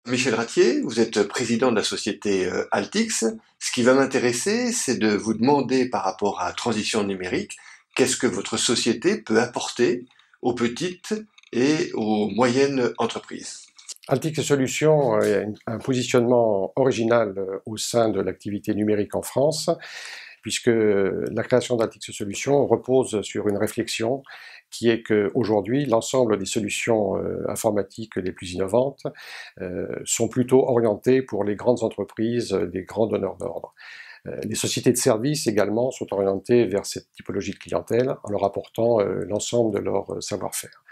Michel Ratier, vous êtes président de la société Altix. Ce qui va m'intéresser, c'est de vous demander par rapport à la transition numérique, qu'est-ce que votre société peut apporter aux petites et aux moyennes entreprises? Altix Solutions a un positionnement original au sein de l'activité numérique en France, puisque la création d'Altix Solutions repose sur une réflexion qui est qu'aujourd'hui, l'ensemble des solutions informatiques les plus innovantes sont plutôt orientées pour les grandes entreprises, des grands donneurs d'ordre. Les sociétés de services également sont orientées vers cette typologie de clientèle en leur apportant l'ensemble de leur savoir-faire.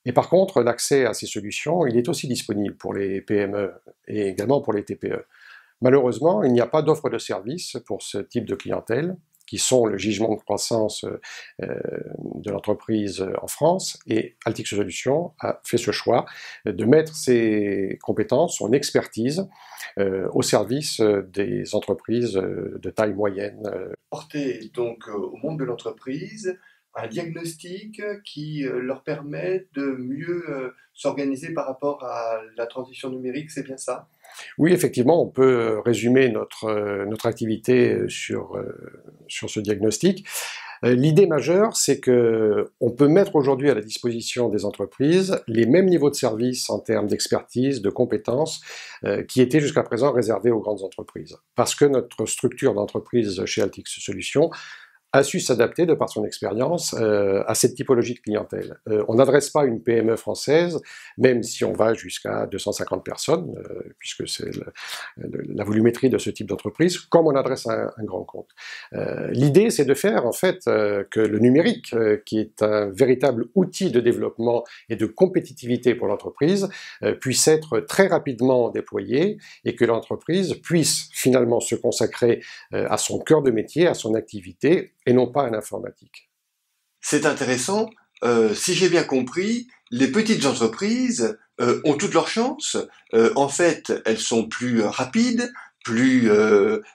Et par contre, l'accès à ces solutions, il est aussi disponible pour les PME et également pour les TPE. Malheureusement, il n'y a pas d'offre de service pour ce type de clientèle, qui sont le gisement de croissance de l'entreprise en France, et Altix Solutions a fait ce choix de mettre ses compétences, son expertise, au service des entreprises de taille moyenne. Porter donc au monde de l'entreprise un diagnostic qui leur permet de mieux s'organiser par rapport à la transition numérique, c'est bien ça? Oui, effectivement, on peut résumer notre activité sur ce diagnostic. L'idée majeure, c'est qu'on peut mettre aujourd'hui à la disposition des entreprises les mêmes niveaux de service en termes d'expertise, de compétences, qui étaient jusqu'à présent réservés aux grandes entreprises. Parce que notre structure d'entreprise chez Altix Solutions a su s'adapter, de par son expérience, à cette typologie de clientèle. On n'adresse pas une PME française, même si on va jusqu'à 250 personnes, puisque c'est la volumétrie de ce type d'entreprise, comme on adresse un grand compte. L'idée, c'est de faire, en fait, que le numérique, qui est un véritable outil de développement et de compétitivité pour l'entreprise, puisse être très rapidement déployé et que l'entreprise puisse finalement se consacrer à son cœur de métier, à son activité, et non pas à l'informatique. C'est intéressant. Si j'ai bien compris, les petites entreprises ont toutes leurs chances. En fait, elles sont plus rapides, plus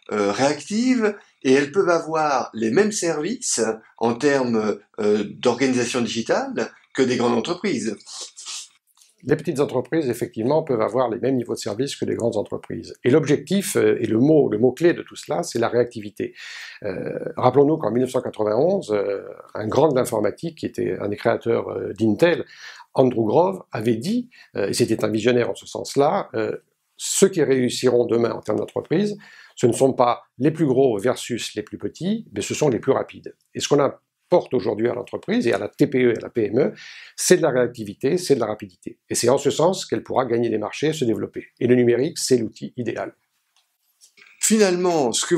réactives, et elles peuvent avoir les mêmes services en termes d'organisation digitale que des grandes entreprises. Les petites entreprises, effectivement, peuvent avoir les mêmes niveaux de service que les grandes entreprises. Et l'objectif, et le mot-clé de tout cela, c'est la réactivité. Rappelons-nous qu'en 1991, un grand de l'informatique, qui était un des créateurs d'Intel, Andrew Grove, avait dit, et c'était un visionnaire en ce sens-là, ceux qui réussiront demain en termes d'entreprise, ce ne sont pas les plus gros versus les plus petits, mais ce sont les plus rapides. Et ce qu'on apporte aujourd'hui à l'entreprise et à la TPE et à la PME, c'est de la réactivité, c'est de la rapidité. Et c'est en ce sens qu'elle pourra gagner des marchés et se développer. Et le numérique, c'est l'outil idéal. Finalement, ce que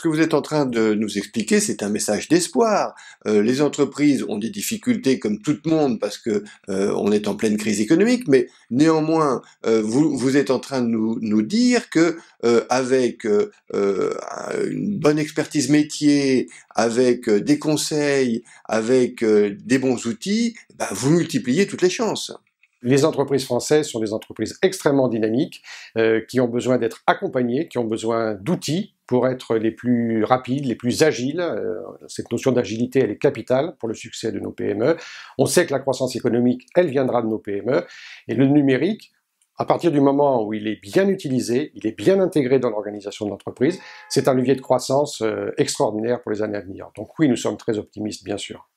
vous êtes en train de nous expliquer, c'est un message d'espoir. Les entreprises ont des difficultés comme tout le monde parce que on est en pleine crise économique, mais néanmoins, vous êtes en train de nous dire que avec une bonne expertise métier, avec des conseils, avec des bons outils, bah, vous multipliez toutes les chances. Les entreprises françaises sont des entreprises extrêmement dynamiques, qui ont besoin d'être accompagnées, qui ont besoin d'outils pour être les plus rapides, les plus agiles. Cette notion d'agilité, elle est capitale pour le succès de nos PME. On sait que la croissance économique, elle viendra de nos PME. Et le numérique, à partir du moment où il est bien utilisé, il est bien intégré dans l'organisation de l'entreprise, c'est un levier de croissance extraordinaire pour les années à venir. Donc oui, nous sommes très optimistes, bien sûr.